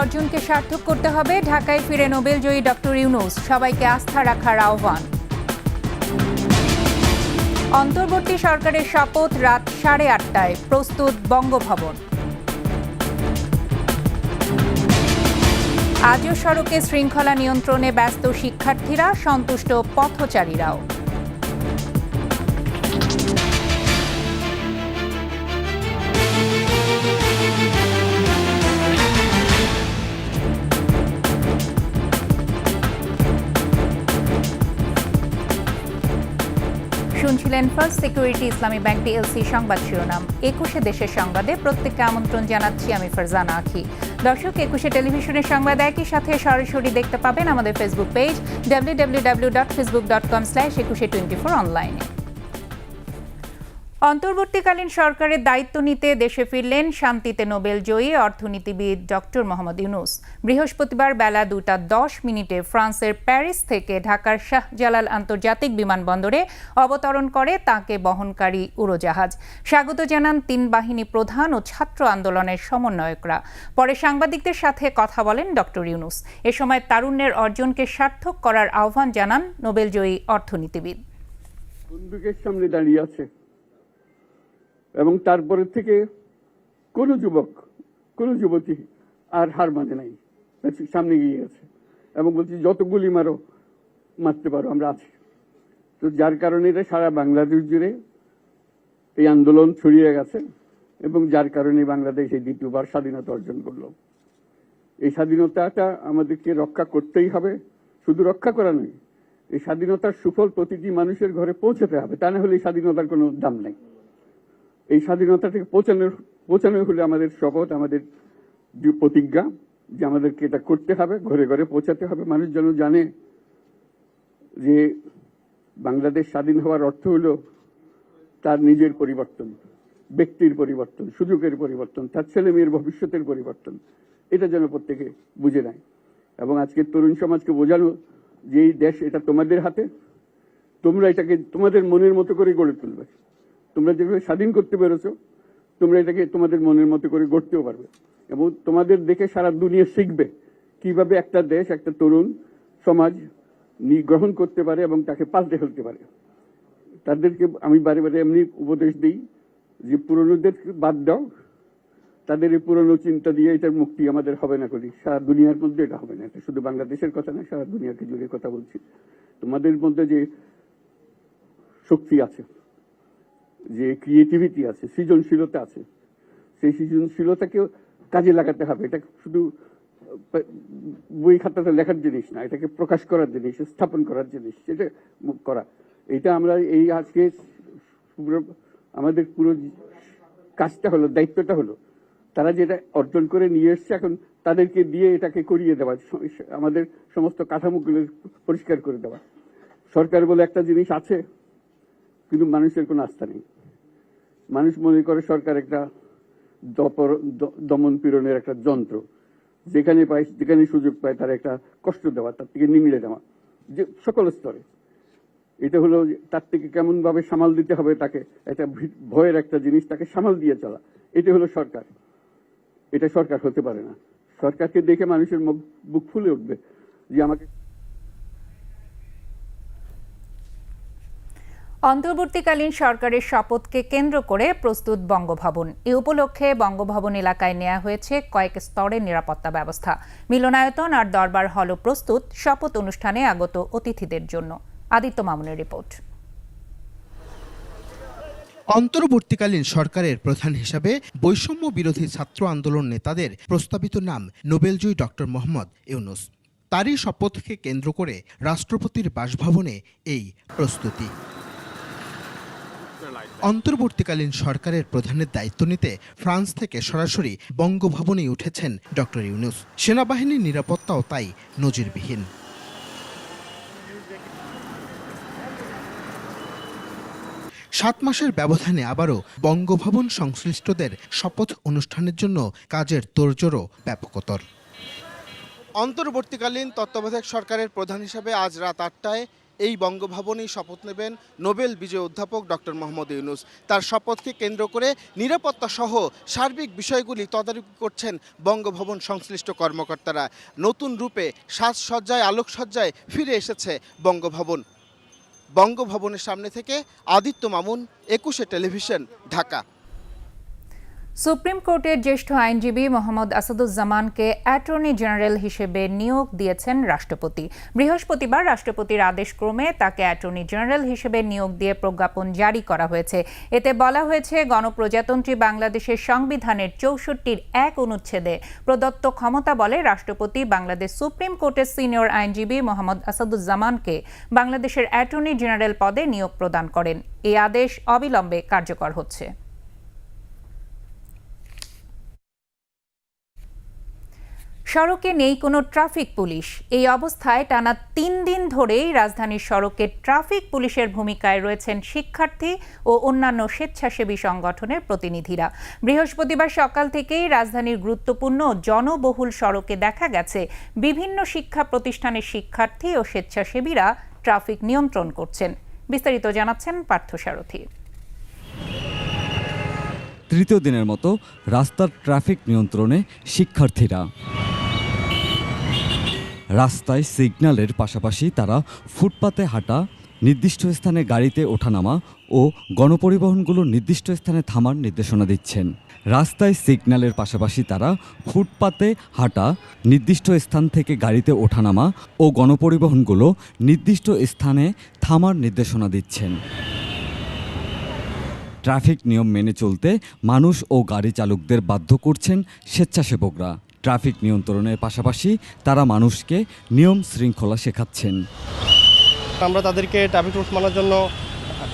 অর্জনকে সার্থক করতে হবে, ঢাকায় ফিরে নোবেলজয়ী ডক্টর ইউনূস, সবাইকে আস্থা রাখার আহ্বান। অন্তর্বর্তী সরকারের শপথ রাত 8:30টায়, প্রস্তুত বঙ্গভবন। আজও সড়কে শৃঙ্খলা নিয়ন্ত্রণে ব্যস্ত শিক্ষার্থীরা, সন্তুষ্ট পথচারীরাও। শুনছিলেন ফার্স্ট সিকিউরিটি ইসলামী ব্যাংক পিএলসি সংবাদ শিরোনাম। 21শে দেশের সংবাদে প্রত্যেককে আমন্ত্রণ জানাচ্ছি আমি ফারজানা আখি। দর্শক, 21শে টেলিভিশনের সংবাদ একই সাথে সরাসরি দেখতে পাবেন আমাদের ফেসবুক পেজ www.facebook.com/2124 অনলাইনে। অন্তর্বর্তীকালীন সরকারের দায়িত্ব নিতে দেশে ফিরলেন শান্তিতে নোবেলজয়ী অর্থনীতিবিদ ডক্টর মোহাম্মদ ইউনূস। বৃহস্পতিবার বেলা 2:10 ফ্রান্সের প্যারিস থেকে ঢাকার শাহজালাল আন্তর্জাতিক বিমানবন্দরে অবতরণ করে তাঁকে বহনকারী উড়োজাহাজ। স্বাগত জানান 3 বাহিনী প্রধান ও ছাত্র আন্দোলনের সমন্বয়করা। পরে সাংবাদিকদের সাথে কথা বলেন ডক্টর ইউনূস। এ সময় তারুণ্যের অর্জনকে সার্থক করার আহ্বান জানান নোবেলজয়ী অর্থনীতিবিদ। বন্দুকের সামনে দাঁড়িয়ে আছে এবং তারপরে থেকে কোনো যুবক, কোনো যুবতী আর হার মানে নাই, সামনে গিয়ে গেছে এবং বলছি যত গুলি মারো, মারতে পারো, আমরা আছি। তো যার কারণে এটা সারা বাংলাদেশ জুড়ে এই আন্দোলন ছড়িয়ে গেছে এবং যার কারণে বাংলাদেশ এই দ্বিতীয়বার স্বাধীনতা অর্জন করলো। এই স্বাধীনতাটা আমাদেরকে রক্ষা করতেই হবে, শুধু রক্ষা করা নয়, এই স্বাধীনতার সুফল প্রতিটি মানুষের ঘরে পৌঁছাতে হবে, তা না হলে এই স্বাধীনতার কোনো দাম নেই। এই স্বাধীনতাটাকে পৌঁছানো হলে আমাদের শপথ, আমাদের প্রতিজ্ঞা যে আমাদেরকে এটা করতে হবে, ঘরে ঘরে পৌঁছাতে হবে। মানুষ যেন জানে যে বাংলাদেশ স্বাধীন হওয়ার অর্থ হলো তার নিজের পরিবর্তন, ব্যক্তির পরিবর্তন, সুযোগের পরিবর্তন, তার ছেলে মেয়ের ভবিষ্যতের পরিবর্তন। এটা যেন প্রত্যেকে বুঝে নেয় এবং আজকের তরুণ সমাজকে বোঝানো যে এই দেশ এটা তোমাদের হাতে, তোমরা এটাকে তোমাদের মনের মতো করে গড়ে তুলবে। তোমরা যেভাবে স্বাধীন করতে পেরেছো, তোমরা এটাকে তোমাদের মনের মতো করে গড়তেও পারবে এবং তোমাদের দেখে সারা দুনিয়া শিখবে কিভাবে একটা দেশ, একটা তরুণ সমাজ গ্রহণ করতে পারে এবং তাকে পাল্টে ফেলতে পারে। তাদেরকে আমি বারে বারে এমনি উপদেশ দিই যে পুরনোদের বাদ দাও, তাদের এই পুরনো চিন্তা দিয়ে এটার মুক্তি আমাদের হবে না করি, সারা দুনিয়ার মধ্যে এটা হবে না। এটা শুধু বাংলাদেশের কথা না, সারা দুনিয়াকে জুড়ে কথা বলছি। তোমাদের মধ্যে যে শক্তি আছে, যে ক্রিয়েটিভিটি আছে, সৃজনশীলতা আছে, সেই সৃজনশীলতাকেও কাজে লাগাতে হবে। এটা শুধু বই খাতাতে লেখার জিনিস না, এটাকে প্রকাশ করার জিনিস, স্থাপন করার জিনিস, সেটা করা। এটা আমরা এই আজকে আমাদের পুরো কাজটা হলো, দায়িত্বটা হলো তারা যেটা অর্জন করে নিয়ে এসছে, এখন তাদেরকে দিয়ে এটাকে করিয়ে দেওয়া, আমাদের সমস্ত কাঠামোগুলো পরিষ্কার করে দেওয়া। সরকার বলে একটা জিনিস আছে, কিন্তু মানুষের কোনো আস্থা নেই। মানুষ মনে করে সরকার একটা দমন পীড়নের একটা যন্ত্র, যেখানে পায়, যেখানে সুযোগ পায় তার একটা কষ্ট দেওয়া, তার থেকে নিমিড়ে দেওয়া, যে সকল স্তরে। এটা হলো তার থেকে কেমন ভাবে সামাল দিতে হবে তাকে, একটা ভয়ের একটা জিনিস, তাকে সামাল দিয়ে চলা, এটা হলো সরকার। এটা সরকার হতে পারে না। সরকারকে দেখে মানুষের বুক ফুলে উঠবে যে আমাকে। অন্তর্বর্তীকালীন সরকারের শপথকে কেন্দ্র করে প্রস্তুত বঙ্গভবন। এ উপলক্ষে বঙ্গভবন এলাকায় নেওয়া হয়েছে কয়েক স্তরের নিরাপত্তা ব্যবস্থা। মিলনায়তন আর দরবার হলও প্রস্তুত শপথ অনুষ্ঠানে আগত অতিথিদের জন্য। আদিত্য মামুনের রিপোর্ট। অন্তর্বর্তীকালীন সরকারের প্রধান হিসাবে বৈষম্য বিরোধী ছাত্র আন্দোলন নেতাদের প্রস্তাবিত নাম নোবেলজয়ী ডক্টর মোহাম্মদ ইউনূস। তারই শপথকে কেন্দ্র করে রাষ্ট্রপতির বাসভবনে এই প্রস্তুতি। অন্তর্বর্তীকালীন সরকারের প্রধানের দায়িত্ব নিতে ফ্রান্স থেকে সরাসরি বঙ্গভবনে উঠেছেন ডক্টর ইউনূস। সেনাবাহিনীর নিরাপত্তাও তাই নজিরবিহীন। 7 মাসের ব্যবধানে আবারও বঙ্গভবন সংশ্লিষ্টদের শপথ অনুষ্ঠানের জন্য কাজের তোড়জোড়ও ব্যাপকতর। অন্তর্বর্তীকালীন তত্ত্বাবধায়ক সরকারের প্রধান হিসেবে আজ রাত 8টায় এই বঙ্গভবনেই শপথ নেবেন নোবেল বিজয়ী অধ্যাপক ডক্টর মোহাম্মদ ইউনূস। তার শপথকে কেন্দ্র করে নিরাপত্তা সহ সার্বিক বিষয়গুলি তদারকি করছেন বঙ্গভবন সংশ্লিষ্ট কর্মকর্তারা। নতুন রূপে সাজসজ্জায় আলোকসজ্জায় ফিরে এসেছে বঙ্গভবন। বঙ্গভবনের সামনে থেকে আদিত্য মামুন, 21 টেলিভিশন, ঢাকা। সুপ্রিম কোর্টের জ্যেষ্ঠ আইনজীবী মোহাম্মদ আসাদুজ্জামানকে অ্যাটর্নি জেনারেল হিসেবে নিয়োগ দিয়েছেন রাষ্ট্রপতি। বৃহস্পতিবার রাষ্ট্রপতির আদেশক্রমে তাকে অ্যাটর্নি জেনারেল হিসেবে নিয়োগ দিয়ে প্রজ্ঞাপন জারি করা হয়েছে। এতে বলা হয়েছে, গণপ্রজাতন্ত্রী বাংলাদেশের সংবিধানের 64-র 1 অনুচ্ছেদে প্রদত্ত ক্ষমতা বলে রাষ্ট্রপতি বাংলাদেশ সুপ্রিম কোর্টের সিনিয়র আইনজীবী মোহাম্মদ আসাদুজ্জামানকে বাংলাদেশের অ্যাটর্নি জেনারেল পদে নিয়োগ প্রদান করেন। এই আদেশ অবিলম্বে কার্যকর হচ্ছে। সড়কে নেই কোনো ট্রাফিক পুলিশ। এই অবস্থায় টানা 3 দিন ধরেই রাজধানীর সড়কে ট্রাফিক পুলিশের ভূমিকায় রয়েছেন শিক্ষার্থী ও অন্যান্য স্বেচ্ছাসেবী সংগঠনের প্রতিনিধিরা। বৃহস্পতিবার সকাল থেকেই রাজধানীর গুরুত্বপূর্ণ জনবহুল সড়কে দেখা গেছে বিভিন্ন শিক্ষা প্রতিষ্ঠানের শিক্ষার্থী ও স্বেচ্ছাসেবীরা ট্রাফিক নিয়ন্ত্রণ করছেন। বিস্তারিত জানাচ্ছেন পার্থসারথী। তৃতীয় দিনের মতো রাস্তার ট্রাফিক নিয়ন্ত্রণে শিক্ষার্থীরা। রাস্তায় সিগন্যালের পাশাপাশি তারা ফুটপাতে হাঁটা, নির্দিষ্ট স্থানে গাড়িতে ওঠানামা ও গণপরিবহনগুলো নির্দিষ্ট স্থানে থামার নির্দেশনা দিচ্ছেন। রাস্তায় সিগন্যালের পাশাপাশি তারা ফুটপাতে হাঁটা, নির্দিষ্ট স্থান থেকে গাড়িতে ওঠানামা ও গণপরিবহনগুলো নির্দিষ্ট স্থানে থামার নির্দেশনা দিচ্ছেন। ট্রাফিক নিয়ম মেনে চলতে মানুষ ও গাড়ি চালকদের বাধ্য করছেন স্বেচ্ছাসেবকরা। ট্রাফিক নিয়ন্ত্রণের পাশাপাশি তারা মানুষকে নিয়ম শৃঙ্খলা শেখাচ্ছেন। আমরা তাদেরকে ট্রাফিক রুলস মানার জন্য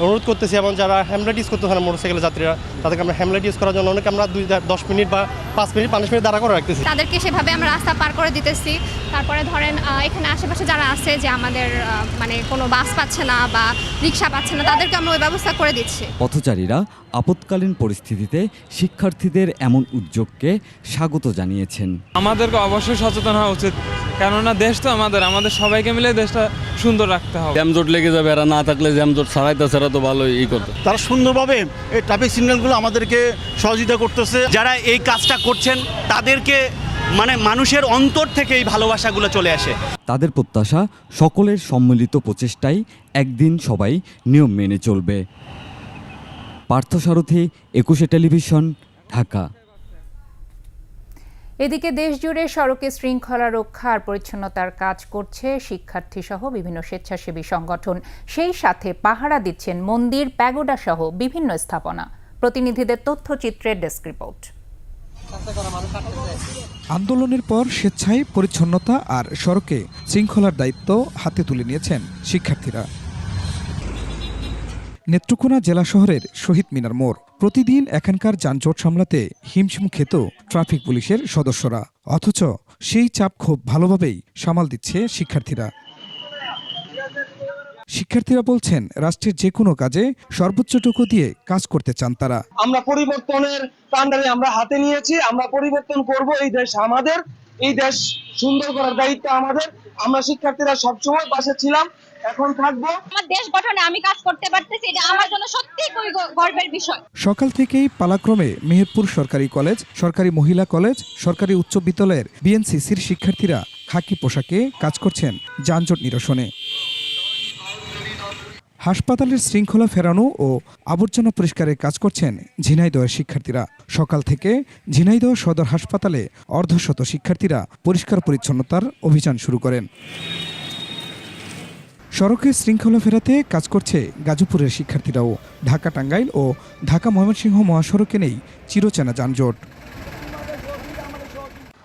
অনুরোধ করতেছি, এবং যারা হ্যামলেট ইউজ করতে হয় মোটরসাইকেল যাত্রীরা, তাদেরকে আমরা হ্যামলেট ইউজ করার জন্য অনেকে আমরা 10 মিনিট বা 5 মিনিট 5 মিনিট দাঁড়া করে রাখতেছি। তাদেরকে সেভাবে আমরা রাস্তা পার করে দিতেছি। তারপরে ধরেন এখানে আশেপাশে যারা আছে যে আমাদের মানে কোনো বাস পাচ্ছে না বা রিক্সা পাচ্ছে না, তাদেরকে আমরা ওই ব্যবস্থা করে দিচ্ছি। পথচারীরা আপৎকালীন পরিস্থিতিতে শিক্ষার্থীদের এমন উদ্যোগকে স্বাগত জানিয়েছেন। আমাদেরকে অবশ্যই সচেতন হওয়া উচিত, কেননা দেশ তো আমাদের সবাইকে মিলে দেশটা সুন্দর রাখতে হবে। জ্যামজট লেগে যাবে, এরা না থাকলে জ্যামজট ছাড়াইতে ছাড়া তো ভালোই করতো। তারা সুন্দরভাবে এই ট্রাফিক সিগন্যালগুলো আমাদেরকে সহযোগিতা করতেছে। যারা এই কাজটা করছেন তাদেরকে মানে মানুষের অন্তর থেকে এই ভালোবাসাগুলো চলে আসে। তাদের প্রত্যাশা, সকলের সম্মিলিত প্রচেষ্টায় একদিন সবাই নিয়ম মেনে চলবে। পার্থসারথী, 21 টেলিভিশন, ঢাকা। এদিকে দেশজুড়ে সড়কে শৃঙ্খলা রক্ষা আর পরিচ্ছন্নতার কাজ করছে শিক্ষার্থী সহ বিভিন্ন স্বেচ্ছাসেবী সংগঠন। সেই সাথে পাহারা দিচ্ছেন মন্দির, প্যাগোডা সহ বিভিন্ন স্থাপনা। প্রতিনিধিদের তথ্যচিত্রের ডেস্ক রিপোর্ট। আন্দোলনের পর স্বেচ্ছায় পরিচ্ছন্নতা আর সড়কে শৃঙ্খলার দায়িত্ব হাতে তুলে নিয়েছেন শিক্ষার্থীরা। নেত্রকোনা জেলা শহরের শহীদ মিনার মোড়, প্রতিদিন এখানকার যানজট সামলাতে হিমশিম খেত ট্রাফিক পুলিশের সদস্যরা, অথচ সেই চাপ খুব ভালোভাবেই সামাল দিচ্ছে শিক্ষার্থীরা। শিক্ষার্থীরা বলছেন, রাষ্ট্রের যে কোনো কাজে সর্বোচ্চটুকু দিয়ে কাজ করতে চান তারা। আমরা পরিবর্তনের কাণ্ডারি আমরা হাতে নিয়েছি, আমরা পরিবর্তন করব। এই দেশ আমাদের, এই দেশ সুন্দর করার দায়িত্ব আমাদের। আমরা শিক্ষার্থীরা সবসময় পাশে ছিলাম, এখন থাকবো। আমার দেশ গঠনে আমি কাজ করতে পারতেছি, এটা আমার জন্য সত্যিই খুবই গর্বের বিষয়। সকাল থেকেই পালাক্রমে মেহেরপুর সরকারি কলেজ, সরকারি মহিলা কলেজ, সরকারি উচ্চ বিদ্যালয়ের বিএনসিসির শিক্ষার্থীরা খাকি পোশাকে কাজ করছেন যানজট নিরসনে। হাসপাতালের শৃঙ্খলা ফেরানো ও আবর্জনা পরিষ্কারের কাজ করছেন ঝিনাইদহের শিক্ষার্থীরা। সকাল থেকে ঝিনাইদহ সদর হাসপাতালে অর্ধশত শিক্ষার্থীরা পরিষ্কার পরিচ্ছন্নতার অভিযান শুরু করেন। সড়কে শৃঙ্খলা ফেরাতে কাজ করছে গাজীপুরের শিক্ষার্থীরাও। ঢাকা টাঙ্গাইল ও ঢাকা ময়মনসিংহ মহাসড়কে নেই চিরচেনা যানজট।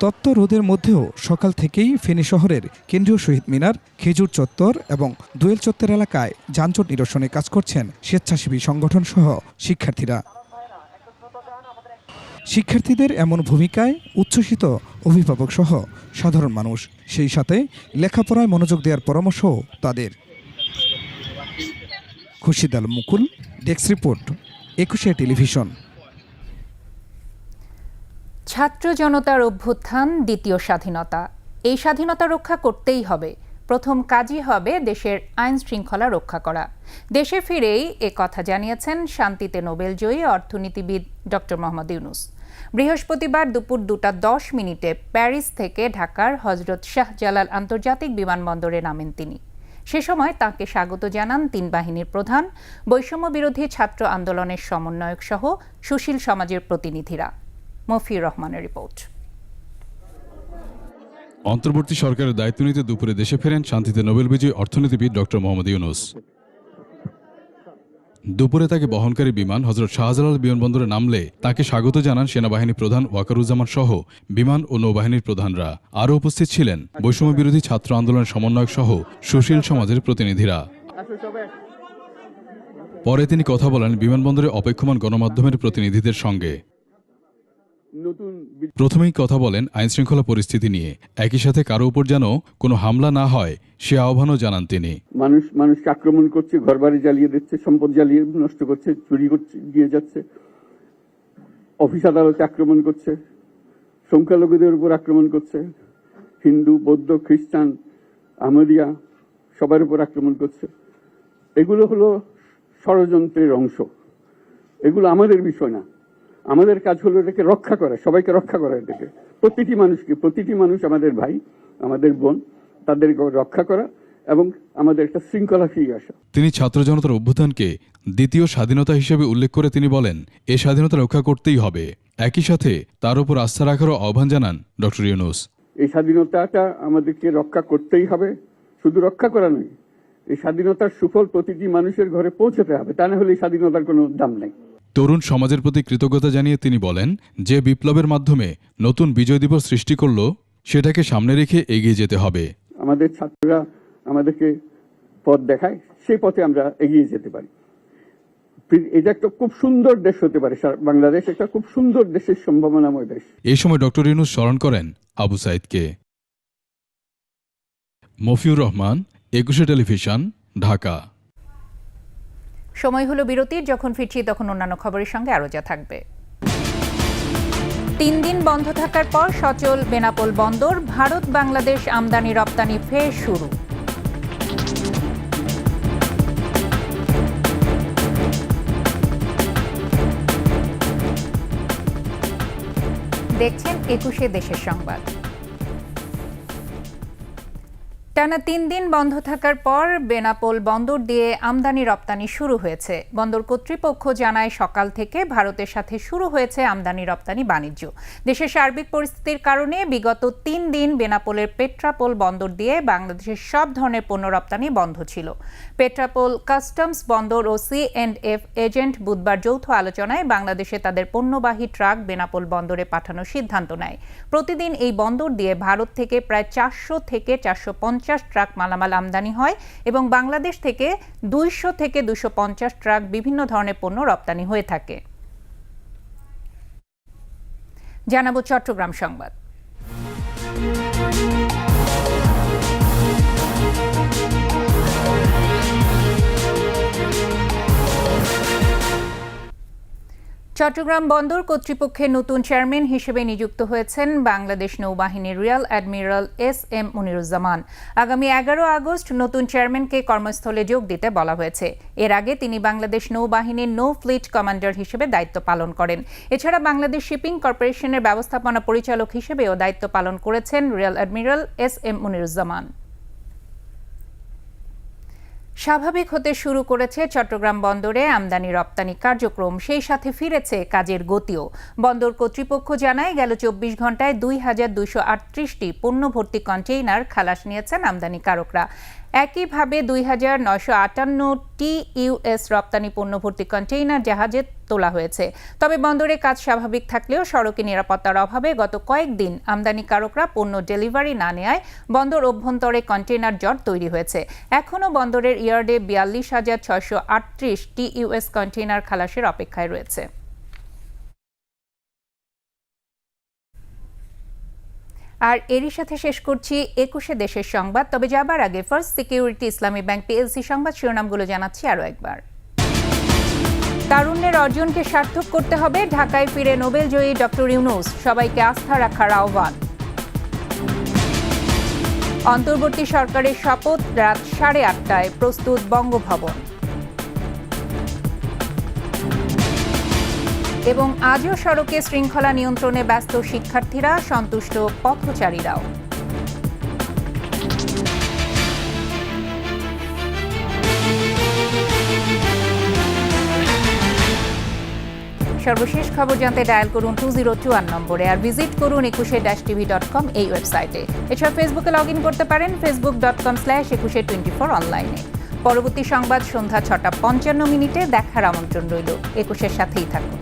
তপ্ত রোদের মধ্যেও সকাল থেকেই ফেনী শহরের কেন্দ্রীয় শহীদ মিনার, খেজুর চত্বর এবং দোয়েল চত্বর এলাকায় যানজট নিরসনে কাজ করছেন স্বেচ্ছাসেবী সংগঠন সহ শিক্ষার্থীরা। শিক্ষার্থীদের এমন ভূমিকায় উচ্ছ্বসিত অভিভাবক সহ সাধারণ মানুষ, সেই সাথে লেখাপড়ায় মনোযোগ দেওয়ার পরামর্শও তাদের। খুরশিদ আলম মুকুল, ডেস্ক রিপোর্ট, 21 টেলিভিশন। ছাত্র জনতার অভ্যুত্থান দ্বিতীয় স্বাধীনতা। এই স্বাধীনতা রক্ষা করতেই হবে। প্রথম কাজই হবে দেশের আইন শৃঙ্খলা রক্ষা করা। দেশে ফিরেই কথা জানিয়েছেন শান্তিতে নোবেলজয়ী অর্থনীতিবিদ ডক্টর মোহাম্মদ ইউনূস। বৃহস্পতিবার দুপুর 2:10 প্যারিস থেকে ঢাকার হজরত শাহজালাল আন্তর্জাতিক বিমানবন্দরে নামেন তিনি। সে সময় তাঁকে স্বাগত জানান তিন বাহিনীর প্রধান, বৈষম্য বিরোধী ছাত্র আন্দোলনের সমন্বয়ক সহ সুশীল সমাজের প্রতিনিধিরা। মফিউর রহমানের রিপোর্ট। অন্তর্বর্তী সরকারের দায়িত্ব নিতে দুপুরে দেশে ফেরেন শান্তিতে নোবেল বিজয়ী অর্থনীতিবিদ ডক্টর মোহাম্মদ ইউনূস। দুপুরে তাকে বহনকারী বিমান হজরত শাহজালাল বিমানবন্দরে নামলে তাকে স্বাগত জানান সেনাবাহিনী প্রধান ওয়াকারুজ্জামান সহ বিমান ও নৌবাহিনীর প্রধানরা। আরও উপস্থিত ছিলেন বৈষম্য বিরোধী ছাত্র আন্দোলনের সমন্বয়ক সহ সুশীল সমাজের প্রতিনিধিরা। পরে তিনি কথা বলেন বিমানবন্দরে অপেক্ষমান গণমাধ্যমের প্রতিনিধিদের সঙ্গে। প্রথমেই কথা বলেন আইনশৃঙ্খলা পরিস্থিতি নিয়ে, একই সাথে কারো উপর যেন কোনো হামলা না হয় সে আহ্বানও জানান তিনি। মানুষকে আক্রমণ করছে, ঘরবাড়ি জ্বালিয়ে দিচ্ছে, সম্পদ জ্বালিয়ে নষ্ট করছে, চুরি করছে, দিয়ে যাচ্ছে, অফিস আদালতে আক্রমণ করছে, সংখ্যালঘুদের উপর আক্রমণ করছে, হিন্দু, বৌদ্ধ, খ্রিস্টান, আহমদিয়া সবার উপর আক্রমণ করছে। এগুলো হলো ষড়যন্ত্রের অংশ। এগুলো আমাদের বিষয় না। আমাদের কাজ হলো এটাকে রক্ষা করা, সবাইকে রক্ষা করা, এটাকে প্রতিটি মানুষ আমাদের ভাই, আমাদের বোন, তাদেরকে রক্ষা করা এবং আমাদের একটা শৃঙ্খলা ফিরিয়ে আসা। তিনি ছাত্র জনতার অভ্যুত্থানকে দ্বিতীয় স্বাধীনতা হিসেবে উল্লেখ করে তিনি বলেন এ স্বাধীনতা রক্ষা করতেই হবে। একই সাথে তার উপর আস্থা রাখারও আহ্বান জানান ডক্টর ইউনূস। এই স্বাধীনতাটা আমাদেরকে রক্ষা করতেই হবে, শুধু রক্ষা করা নয়, এই স্বাধীনতার সুফল প্রতিটি মানুষের ঘরে পৌঁছাতে হবে, তা না হলে এই স্বাধীনতার কোনো দাম নেই। তরুণ সমাজের প্রতি কৃতজ্ঞতা জানিয়ে তিনি বলেন যে বিপ্লবের মাধ্যমে নতুন বিজয় দিবস সৃষ্টি করল সেটাকে সামনে রেখে এগিয়ে যেতে হবে। আমাদের ছাত্ররা আমাদেরকে পথ দেখায়, সেই পথে আমরা এগিয়ে যেতে পারি। এটা একটা খুব সুন্দর দেশ হতে পারে, বাংলাদেশ একটা খুব সুন্দর দেশের সম্ভাবনাময় দেশ। এই সময় ডক্টর ইউনূস স্মরণ করেন আবু সাইদকে। মফিউর রহমান, 21 টেলিভিশন, ঢাকা। সময় হলো বিরতির। যখন ফিরছি তখন অন্যান্য খবরের সঙ্গে আরও যা থাকবে। 3 দিন বন্ধ থাকার পর সচল বেনাপোল বন্দর, ভারত বাংলাদেশ আমদানি রপ্তানি ফের শুরু। দেখছেন 21 দেশের সংবাদ। টানা 3 দিন বন্ধ থাকার পর বেনাপোল বন্দর দিয়ে আমদানি রপ্তানি শুরু হয়েছে। বন্দর কর্তৃপক্ষ জানায় সকাল থেকে ভারতের সাথে শুরু হয়েছে আমদানি রপ্তানি বাণিজ্য। দেশের সার্বিক পরিস্থিতির কারণে বিগত 3 দিন বেনাপোলের পেট্রাপোল বন্দর দিয়ে বাংলাদেশের সব ধরনের পণ্য রপ্তানি বন্ধ ছিল। পেট্রাপোল কাস্টমস বন্দর ও C&F এজেন্ট বুধবার যৌথ আলোচনায় বাংলাদেশে তাদের পণ্যবাহী ট্রাক বেনাপোল বন্দরে পাঠানোর সিদ্ধান্ত নেয়। প্রতিদিন এই বন্দর দিয়ে ভারত থেকে প্রায় 400 থেকে 450 ট্রাক মালামাল আমদানি হয় এবং বাংলাদেশ থেকে 200 থেকে 250 ট্রাক বিভিন্ন ধরনের পণ্য রপ্তানি হয়ে থাকে। জানাবো চট্টগ্রাম সংবাদ। চট্টগ্রাম বন্দর কর্তৃপক্ষের নতুন চেয়ারম্যান হিসেবে নিযুক্ত হয়েছেন বাংলাদেশ নৌবাহিনীর রিয়ার অ্যাডমিরাল SM মুনিরুজ্জামান। আগামী 11 আগস্ট নতুন চেয়ারম্যানকে কর্মস্থলে যোগ দিতে বলা হয়েছে। এর আগে তিনি বাংলাদেশ নৌবাহিনীর নৌ ফ্লিট কমান্ডার হিসেবে দায়িত্ব পালন করেন। এছাড়া বাংলাদেশ শিপিং কর্পোরেশনের ব্যবস্থাপনা পরিচালক হিসেবেও দায়িত্ব পালন করেছেন রিয়ার অ্যাডমিরাল SM মুনিরুজ্জামান। স্বাভাবিক হতে শুরু করেছে চট্টগ্রাম বন্দরে আমদানি রপ্তানি কার্যক্রম, সেই সাথে ফিরেছে কাজের গতিও। বন্দর কর্তৃপক্ষ জানায় গেল 24 ঘন্টায় 2238টি পণ্য ভর্তি কন্টেইনার খালাস নিয়েছেন আমদানিকারকরা। একইভাবে 2958 TUS রপ্তানি পণ্য ভর্তি কন্টেইনার জাহাজে তোলা হয়েছে। তবে বন্দরে কাজ স্বাভাবিক থাকলেও সড়কে নিরাপত্তার অভাবে গত কয়েকদিন আমদানিকারকরা পণ্য ডেলিভারি না নেওয়ায় বন্দর অভ্যন্তরে কন্টেইনার জট তৈরি হয়েছে। এখনও বন্দরের ইয়ার্ডে 42,638 TUS কন্টেইনার খালাসের অপেক্ষায় রয়েছে। আর এরই সাথে শেষ করছি 21 দেশের সংবাদ। তবে যাবার আগে ফার্স্ট সিকিউরিটি ইসলামী ব্যাংক PLC সংবাদ শিরোনামগুলো জানাচ্ছি আরও একবার। তারুণ্যের অর্জনকে সার্থক করতে হবে, ঢাকায় ফিরে নোবেলজয়ী ডক্টর ইউনূস, সবাইকে আস্থা রাখার আহ্বান। অন্তর্বর্তী সরকারের শপথ রাত 8:30টায় প্রস্তুত বঙ্গভবন। এবং আজও সড়কে শৃঙ্খলা নিয়ন্ত্রণে ব্যস্ত শিক্ষার্থীরা, সন্তুষ্ট পথচারীরাও। সর্বশেষ খবর জানতে ডায়াল করুন 2021 নম্বরে আর ভিজিট করুন 21-tv.com এই ওয়েবসাইটে। এছাড়া ফেসবুকে লগ ইন করতে পারেন facebook.com/2124 অনলাইনে। পরবর্তী সংবাদ সন্ধ্যা 6:55 দেখার আমন্ত্রণ রইল। 21-এর সাথেই থাকুন।